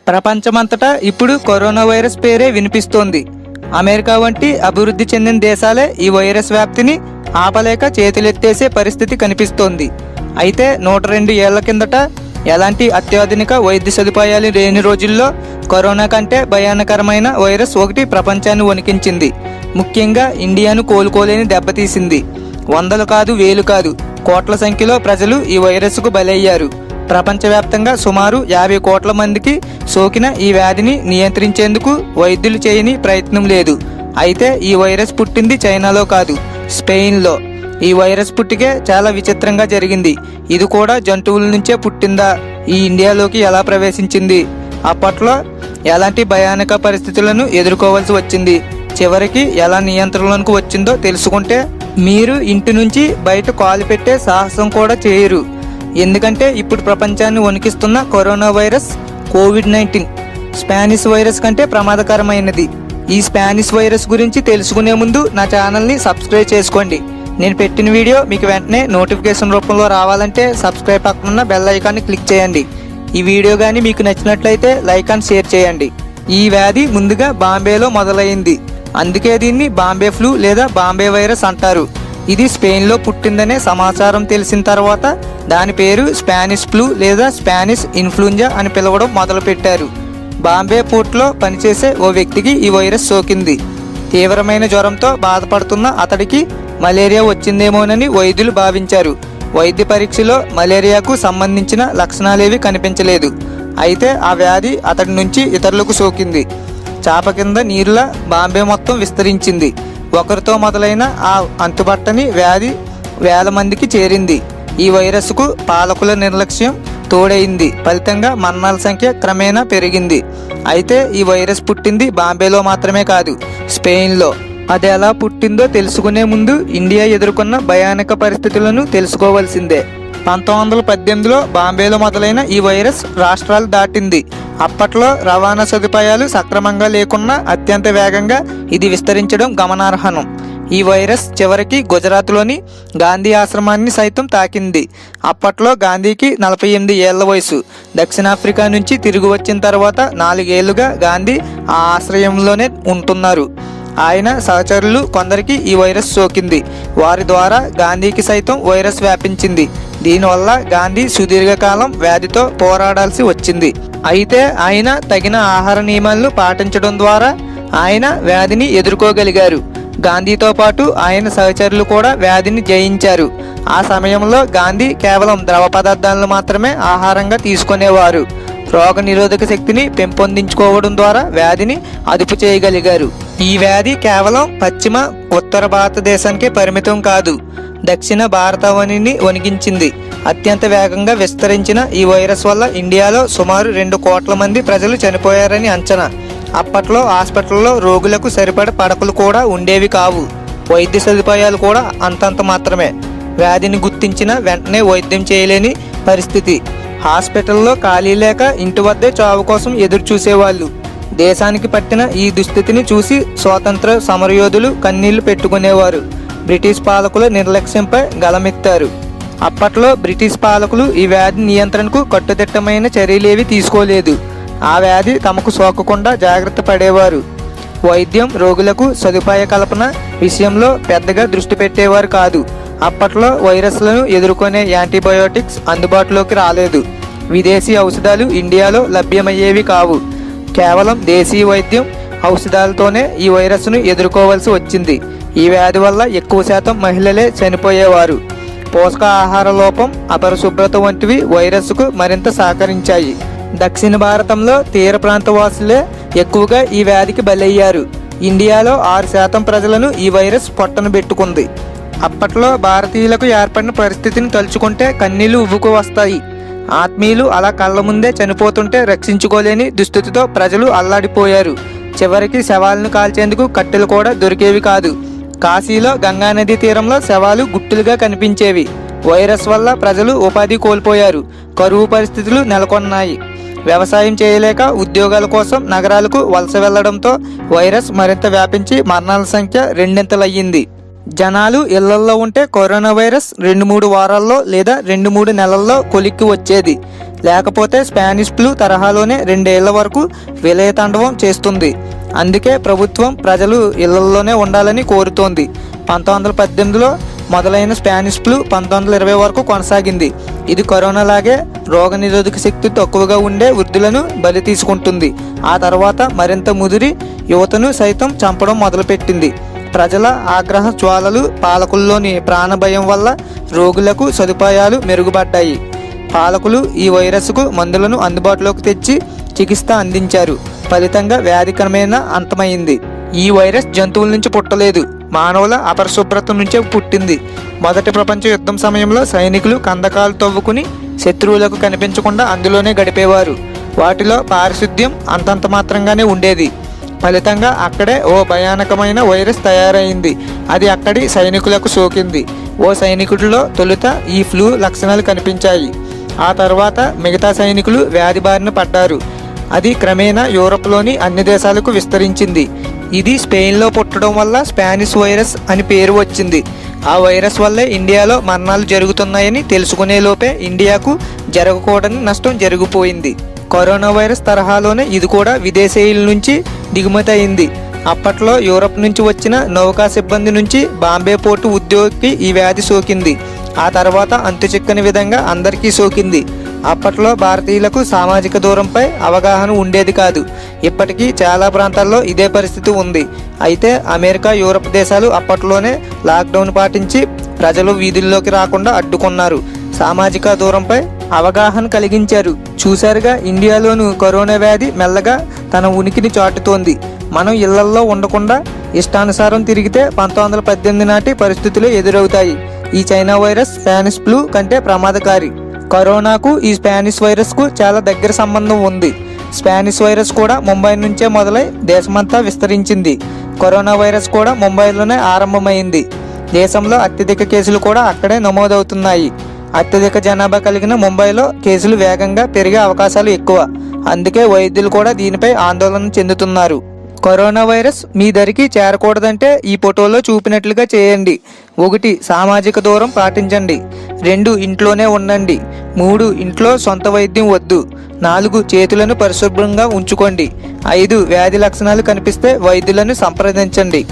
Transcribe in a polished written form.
ప్రపంచమంతటా ఇప్పుడు corona virus పేరే వినిపిస్తోంది. అమెరికా వంటి అభివృద్ధి చెందిన దేశాలే ఈ వైరస్ వ్యాప్తిని ఆపలేక చేతులెత్తేసే పరిస్థితి కనిపిస్తోంది. అయితే 102 ఏళ్ల కిందట ఎలాంటి అత్యాధునిక వైద్య సదుపాయాలు లేని రోజుల్లో కరోనా కంటే భయానకరమైన వైరస్ ఒకటి ప్రపంచాన్ని వణికించింది. ముఖ్యంగా ఇండియాను కోలుకోలేని దెబ్బతీసింది. వందలు కాదు, వేలు కాదు, కోట్ల సంఖ్యలో ప్రజలు ఈ వైరస్కు బలయ్యారు. ప్రపంచవ్యాప్తంగా సుమారు 50 కోట్ల మందికి సోకిన ఈ వ్యాధిని నియంత్రించేందుకు వైద్యులు చేయని ప్రయత్నం లేదు. అయితే ఈ వైరస్ పుట్టింది చైనాలో కాదు, స్పెయిన్లో. ఈ వైరస్ పుట్టికే చాలా విచిత్రంగా జరిగింది. ఇది కూడా జంతువుల నుంచే పుట్టిందా, ఈ ఇండియాలోకి ఎలా ప్రవేశించింది, అప్పట్లో ఎలాంటి భయానక పరిస్థితులను ఎదుర్కోవాల్సి వచ్చింది, చివరికి ఎలా నియంత్రణలోకి వచ్చిందో తెలుసుకుంటే మీరు ఇంటి నుంచి బయట కాలు పెట్టే సాహసం కూడా చేయరు. ఎందుకంటే ఇప్పుడు ప్రపంచాన్ని వణికిస్తున్న కరోనా వైరస్ కోవిడ్-19 స్పానిష్ వైరస్ కంటే ప్రమాదకరమైనది. ఈ స్పానిష్ వైరస్ గురించి తెలుసుకునే ముందు నా ఛానల్ని సబ్స్క్రైబ్ చేసుకోండి. నేను పెట్టిన వీడియో మీకు వెంటనే నోటిఫికేషన్ రూపంలో రావాలంటే సబ్స్క్రైబ్ పక్కన బెల్ ఐకాన్ని క్లిక్ చేయండి. ఈ వీడియో కానీ మీకు నచ్చినట్లయితే లైక్ అండ్ షేర్ చేయండి. ఈ వ్యాధి ముందుగా బాంబేలో మొదలైంది. అందుకే దీన్ని బాంబే ఫ్లూ లేదా బాంబే వైరస్ అంటారు. ఇది స్పెయిన్లో పుట్టిందనే సమాచారం తెలిసిన తర్వాత దాని పేరు స్పానిష్ ఫ్లూ లేదా స్పానిష్ ఇన్ఫ్లుయెంజా అని పిలవడం మొదలుపెట్టారు. బాంబే పోర్ట్లో పనిచేసే ఓ వ్యక్తికి ఈ వైరస్ సోకింది. తీవ్రమైన జ్వరంతో బాధపడుతున్న అతడికి మలేరియా వచ్చిందేమోనని వైద్యులు భావించారు. వైద్య పరీక్షలో మలేరియాకు సంబంధించిన లక్షణాలేవి కనిపించలేదు. అయితే ఆ వ్యాధి అతడి నుంచి ఇతరులకు సోకింది. చాప కింద నీరులా బాంబే మొత్తం విస్తరించింది. ఒకరితో మొదలైన ఆ అంతుబట్టని వ్యాధి వేల మందికి చేరింది. ఈ వైరస్కు పాలకుల నిర్లక్ష్యం తోడైంది. ఫలితంగా మరణాల సంఖ్య క్రమేణా పెరిగింది. అయితే ఈ వైరస్ పుట్టింది బాంబేలో మాత్రమే కాదు, స్పెయిన్లో. అది ఎలా పుట్టిందో తెలుసుకునే ముందు ఇండియా ఎదుర్కొన్న భయానక పరిస్థితులను తెలుసుకోవాల్సిందే. 1918లో బాంబేలో మొదలైన ఈ వైరస్ రాష్ట్రాలు దాటింది. అప్పట్లో రవాణా సదుపాయాలు సక్రమంగా లేకున్నా అత్యంత వేగంగా ఇది విస్తరించడం గమనార్హం. ఈ వైరస్ చివరికి గుజరాత్లోని గాంధీ ఆశ్రమాన్ని సైతం తాకింది. అప్పట్లో గాంధీకి 48 ఏళ్ల వయసు. దక్షిణాఫ్రికా నుంచి తిరిగి వచ్చిన తర్వాత 4 ఏళ్లుగా గాంధీ ఆ ఆశ్రయంలోనే ఉంటున్నారు. ఆయన సహచరులు కొందరికి ఈ వైరస్ సోకింది. వారి ద్వారా గాంధీకి సైతం వైరస్ వ్యాపించింది. దీనివల్ల గాంధీ సుదీర్ఘకాలం వ్యాధితో పోరాడాల్సి వచ్చింది. అయితే ఆయన తగిన ఆహార నియమాలను పాటించడం ద్వారా ఆయన వ్యాధిని ఎదుర్కోగలిగారు. గాంధీతో పాటు ఆయన సహచరులు కూడా వ్యాధిని జయించారు. ఆ సమయంలో గాంధీ కేవలం ద్రవ పదార్థాలను మాత్రమే ఆహారంగా తీసుకునేవారు. రోగ నిరోధక శక్తిని పెంపొందించుకోవడం ద్వారా వ్యాధిని అదుపు చేయగలిగారు. ఈ వ్యాధి కేవలం పశ్చిమ ఉత్తర భారతదేశానికే పరిమితం కాదు, దక్షిణ భారతావనిని వణికించింది. అత్యంత వేగంగా విస్తరించిన ఈ వైరస్ వల్ల ఇండియాలో సుమారు 2 కోట్ల మంది ప్రజలు చనిపోయారని అంచనా. అప్పట్లో హాస్పిటల్లో రోగులకు సరిపడ పడకలు కూడా ఉండేవి కావు. వైద్య సదుపాయాలు కూడా అంతంత మాత్రమే. వ్యాధిని గుర్తించిన వెంటనే వైద్యం చేయలేని పరిస్థితి. హాస్పిటల్లో ఖాళీ లేక ఇంటి వద్దే చావు కోసం ఎదురు చూసేవాళ్ళు. దేశానికి పట్టిన ఈ దుస్థితిని చూసి స్వాతంత్ర సమరయోధులు కన్నీళ్లు పెట్టుకునేవారు. బ్రిటిష్ పాలకుల నిర్లక్ష్యంపై గలమెత్తారు. అప్పట్లో బ్రిటిష్ పాలకులు ఈ వ్యాధి నియంత్రణకు కట్టుదిట్టమైన చర్యలేవి తీసుకోలేదు. ఆ వ్యాధి తమకు సోకకుండా జాగ్రత్త పడేవారు. వైద్యం, రోగులకు సదుపాయ కల్పన విషయంలో పెద్దగా దృష్టి పెట్టేవారు కాదు. అప్పట్లో వైరస్లను ఎదుర్కొనే యాంటీబయోటిక్స్ అందుబాటులోకి రాలేదు. విదేశీ ఔషధాలు ఇండియాలో లభ్యమయ్యేవి కావు. కేవలం దేశీయ వైద్యం, ఔషధాలతోనే ఈ వైరస్ను ఎదుర్కోవాల్సి వచ్చింది. ఈ వ్యాధి వల్ల ఎక్కువ శాతం మహిళలే చనిపోయేవారు. పోషకాహార లోపం, అపరిశుభ్రత వంటివి వైరస్కు మరింత సహకరించాయి. దక్షిణ భారతంలో తీర ప్రాంత వాసులే ఎక్కువగా ఈ వ్యాధికి బలయ్యారు. ఇండియాలో 6% ప్రజలను ఈ వైరస్ పొట్టన పెట్టుకుంది. అప్పట్లో భారతీయులకు ఏర్పడిన పరిస్థితిని తలుచుకుంటే కన్నీళ్లు ఉవ్వుకు వస్తాయి. ఆత్మీయులు అలా కళ్ళ ముందే చనిపోతుంటే రక్షించుకోలేని దుస్థితితో ప్రజలు అల్లాడిపోయారు. చివరికి శవాలను కాల్చేందుకు కట్టెలు కూడా దొరికేవి కాదు. కాశీలో గంగానది తీరంలో శవాలు గుట్టులుగా కనిపించేవి. వైరస్ వల్ల ప్రజలు ఉపాధి కోల్పోయారు. కరువు పరిస్థితులు నెలకొన్నాయి. వ్యవసాయం చేయలేక ఉద్యోగాల కోసం నగరాలకు వలస వెళ్లడంతో వైరస్ మరింత వ్యాపించి మరణాల సంఖ్య 2 జనాలు ఇళ్లల్లో ఉంటే కరోనా వైరస్ 2-3 వారాల్లో లేదా 2-3 నెలల్లో కొలిక్కి వచ్చేది. లేకపోతే స్పానిష్ ఫ్లూ తరహాలోనే 2 ఏళ్ల వరకు విలయతాండవం చేస్తుంది. అందుకే ప్రభుత్వం ప్రజలు ఇళ్లలోనే ఉండాలని కోరుతోంది. 1918లో మొదలైన స్పానిష్ ఫ్లూ 1920 వరకు కొనసాగింది. ఇది కరోనా లాగే రోగనిరోధక శక్తి తక్కువగా ఉండే వృద్ధులను బలి తీసుకుంటుంది. ఆ తర్వాత మరింత ముదిరి యువతను సైతం చంపడం మొదలుపెట్టింది. ప్రజల ఆగ్రహ జ్వాలలు, పాలకుల్లోని ప్రాణభయం వల్ల రోగులకు సదుపాయాలు మెరుగుపడ్డాయి. పాలకులు ఈ వైరస్కు మందులను అందుబాటులోకి తెచ్చి చికిత్స అందించారు. ఫలితంగా వ్యాధి క్రమేణా అంతమైంది. ఈ వైరస్ జంతువుల నుంచి పుట్టలేదు, మానవుల అపరిశుభ్రత నుంచే పుట్టింది. మొదటి ప్రపంచ యుద్ధం సమయంలో సైనికులు కందకాలు తవ్వుకుని శత్రువులకు కనిపించకుండా అందులోనే గడిపేవారు. వాటిలో పారిశుద్ధ్యం అంతంత మాత్రంగానే ఉండేది. ఫలితంగా అక్కడే ఓ భయానకమైన వైరస్ తయారైంది. అది అక్కడి సైనికులకు సోకింది. ఓ సైనికుడిలో తొలుత ఈ ఫ్లూ లక్షణాలు కనిపించాయి. ఆ తర్వాత మిగతా సైనికులు వ్యాధి బారిన పడ్డారు. అది క్రమేణా యూరప్లోని అన్ని దేశాలకు విస్తరించింది. ఇది స్పెయిన్లో పుట్టడం వల్ల స్పానిష్ వైరస్ అని పేరు వచ్చింది. ఆ వైరస్ వల్లే ఇండియాలో మరణాలు జరుగుతున్నాయని తెలుసుకునే లోపే ఇండియాకు జరగకూడని నష్టం జరిగిపోయింది. కరోనా వైరస్ తరహాలోనే ఇది కూడా విదేశీయుల నుంచి దిగుమతి అయింది. అప్పట్లో యూరప్ నుంచి వచ్చిన నౌకా సిబ్బంది నుంచి బాంబే పోర్టు ఉద్యోగికి ఈ వ్యాధి సోకింది. ఆ తర్వాత అంతుచిక్కని విధంగా అందరికీ సోకింది. అప్పట్లో భారతీయులకు సామాజిక దూరంపై అవగాహన ఉండేది కాదు. ఇప్పటికీ చాలా ప్రాంతాల్లో ఇదే పరిస్థితి ఉంది. అయితే అమెరికా, యూరప్ దేశాలు అప్పట్లోనే లాక్డౌన్ పాటించి ప్రజలు వీధుల్లోకి రాకుండా అడ్డుకున్నారు. సామాజిక దూరంపై అవగాహన కలిగించారు. చూశారుగా, ఇండియాలోనూ కరోనా వ్యాధి మెల్లగా తన ఉనికిని చాటుతోంది. మనం ఇళ్లల్లో ఉండకుండా ఇష్టానుసారం తిరిగితే 1918 నాటి పరిస్థితులు ఎదురవుతాయి. ఈ చైనా వైరస్ స్పానిష్ ఫ్లూ కంటే ప్రమాదకారి. కరోనాకు ఈ స్పానిష్ వైరస్కు చాలా దగ్గర సంబంధం ఉంది. స్పానిష్ వైరస్ కూడా ముంబై నుంచే మొదలై దేశమంతా విస్తరించింది. కరోనా వైరస్ కూడా ముంబైలోనే ఆరంభమైంది. దేశంలో అత్యధిక కేసులు కూడా అక్కడే నమోదవుతున్నాయి. అత్యధిక జనాభా కలిగిన ముంబైలో కేసులు వేగంగా పెరిగే అవకాశాలు ఎక్కువ. అందుకే వైద్యులు కూడా దీనిపై ఆందోళన చెందుతున్నారు. కరోనా వైరస్ మీ దరికి చేరకూడదంటే ఈ ఫోటోలో చూపినట్లుగా చేయండి. 1. సామాజిక దూరం పాటించండి. 2. ఇంట్లోనే ఉండండి. 3. ఇంట్లో సొంత వైద్యం వద్దు. 4. చేతులను పరిశుభ్రంగా ఉంచుకోండి. 5. వ్యాధి లక్షణాలు కనిపిస్తే వైద్యులను సంప్రదించండి.